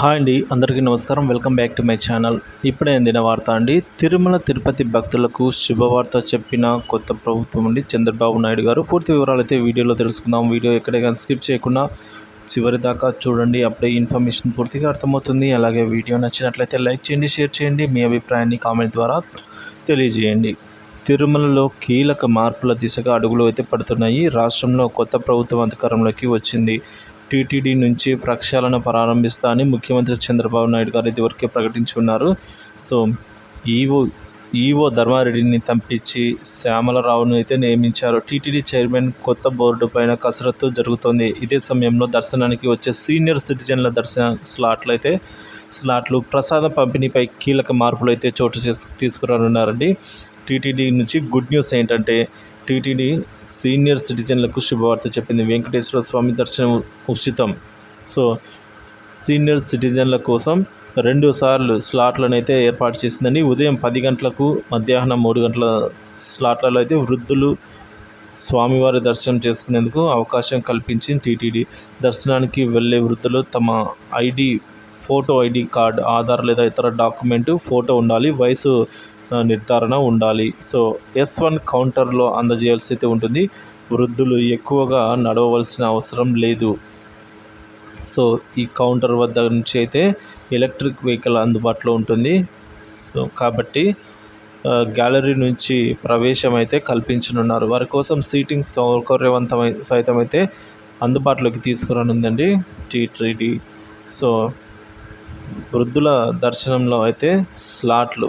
Hi అండి, అందరికీ నమస్కారం. Welcome back to my channel. ఇప్పుడే అందిన వార్త అండి. తిరుమల తిరుపతి భక్తులకు శుభవార్త చెప్పిన కొత్త ప్రభుత్వం అండి చంద్రబాబు నాయుడు గారు. పూర్తి వివరాలు అయితే వీడియోలో తెలుసుకుందాం. వీడియో ఎక్కడైనా స్కిప్ చేయకుండా చివరి దాకా చూడండి. అప్పుడే ఇన్ఫర్మేషన్ పూర్తిగా అర్థమవుతుంది. అలాగే వీడియో నచ్చినట్లయితే లైక్ చేయండి, షేర్ చేయండి. మీ అభిప్రాయాన్ని కామెంట్ ద్వారా తెలియజేయండి. తిరుమలలో కీలక మార్పుల దిశగా అడుగులు అయితే పడుతున్నాయి. రాష్ట్రంలో కొత్త ప్రభుత్వం అధికారంలోకి వచ్చింది. టీటీడీ నుంచి ప్రక్షాళన ప్రారంభిస్తా అని ముఖ్యమంత్రి చంద్రబాబు నాయుడు గారు ఇదివరకే ప్రకటించి ఉన్నారు. సో ఈవో ధర్మారెడ్డిని పంపించి శ్యామలరావును అయితే నియమించారు. టీటీడీ చైర్మన్ కొత్త బోర్డు పైన కసరత్తు జరుగుతోంది. ఇదే సమయంలో దర్శనానికి వచ్చే సీనియర్ సిటిజన్ల దర్శన స్లాట్లు ప్రసాద పంపిణీపై కీలక మార్పులు అయితే చోటు తీసుకురానున్నారండి. టీటీడీ నుంచి గుడ్ న్యూస్ ఏంటంటే టీటీడీ సీనియర్ సిటిజన్లకు శుభవార్త చెప్పింది. వెంకటేశ్వర స్వామి దర్శనం ఉచితం. సో సీనియర్ సిటిజన్ల కోసం 2 సార్లు స్లాట్లను అయితే ఏర్పాటు చేసిందండి. ఉదయం 10 గంటలకు, మధ్యాహ్నం 3 గంటల స్లాట్లలో అయితే వృద్ధులు స్వామివారి దర్శనం చేసుకునేందుకు అవకాశం కల్పించింది టీటీడీ. దర్శనానికి వెళ్ళే వృద్ధులు తమ ఫోటో ఐడి కార్డ్, ఆధార్ లేదా ఇతర డాక్యుమెంటు ఫోటో ఉండాలి. వయసు నిర్ధారణ ఉండాలి. సో S1 కౌంటర్లో అందజేయాల్సి అయితే ఉంటుంది. వృద్ధులు ఎక్కువగా నడవవలసిన అవసరం లేదు. సో ఈ కౌంటర్ వద్ద నుంచి అయితే ఎలక్ట్రిక్ వెహికల్ అందుబాటులో ఉంటుంది. సో కాబట్టి గ్యాలరీ నుంచి ప్రవేశం అయితే కల్పించనున్నారు. వారి కోసం సీటింగ్ సైతం అయితే అందుబాటులోకి తీసుకురానుందండి టీటీడీ. సో వృద్ధుల దర్శనంలో అయితే స్లాట్లు.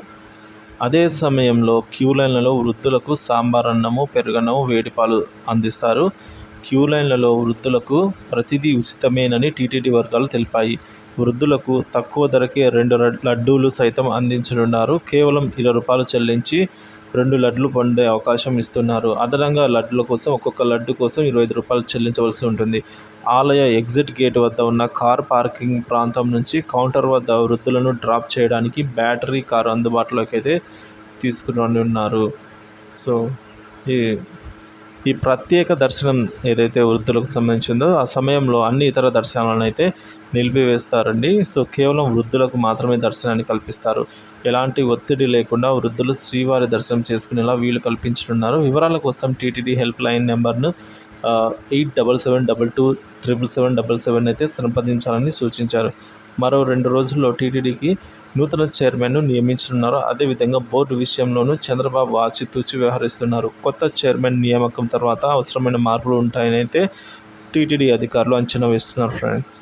అదే సమయంలో క్యూ లైన్లలో వృద్ధులకు సాంబార్ అన్నము, పెరుగన్నము, వేడిపాలు అందిస్తారు. క్యూ లైన్లలో వృద్ధులకు ప్రతిదీ ఉచితమేనని టీటీడీ వర్గాలు తెలిపాయి. వృద్ధులకు తక్కువ ధరకే 2 లడ్డూలు సైతం అందించనున్నారు. కేవలం ₹20 చెల్లించి 2 లడ్లు పొందే అవకాశం ఇస్తున్నారు. అదనంగా లడ్డుల కోసం ఒక్కొక్క లడ్డు కోసం ₹25 చెల్లించవలసి ఉంటుంది. ఆలయ ఎగ్జిట్ గేట్ వద్ద ఉన్న కార్ పార్కింగ్ ప్రాంతం నుంచి కౌంటర్ వద్ద వృద్ధులను డ్రాప్ చేయడానికి బ్యాటరీ కారు అందుబాటులోకి అయితే తీసుకురానున్నారు. సో ఈ ప్రత్యేక దర్శనం ఏదైతే వృద్ధులకు సంబంధించిందో ఆ సమయంలో అన్ని ఇతర దర్శనాలను అయితే నిలిపివేస్తారండి. సో కేవలం వృద్ధులకు మాత్రమే దర్శనాన్ని కల్పిస్తారు. ఎలాంటి ఒత్తిడి లేకుండా వృద్ధులు శ్రీవారి దర్శనం చేసుకునేలా వీలు కల్పించనున్నారు. వివరాల కోసం టీటీడీ హెల్ప్ లైన్ నెంబర్ను 8772277777 అయితే సంప్రదించాలని సూచించారు. మరో 2 రోజుల్లో టీటీడీకి నూతన చైర్మన్ను నియమించనున్నారు. అదేవిధంగా బోర్డు విషయంలోనూ చంద్రబాబు ఆచితూచి వ్యవహరిస్తున్నారు. కొత్త చైర్మన్ నియామకం తర్వాత అవసరమైన మార్పులు ఉంటాయని అయితే టీటీడీ అధికారులు అంచనా వేస్తున్నారు ఫ్రెండ్స్.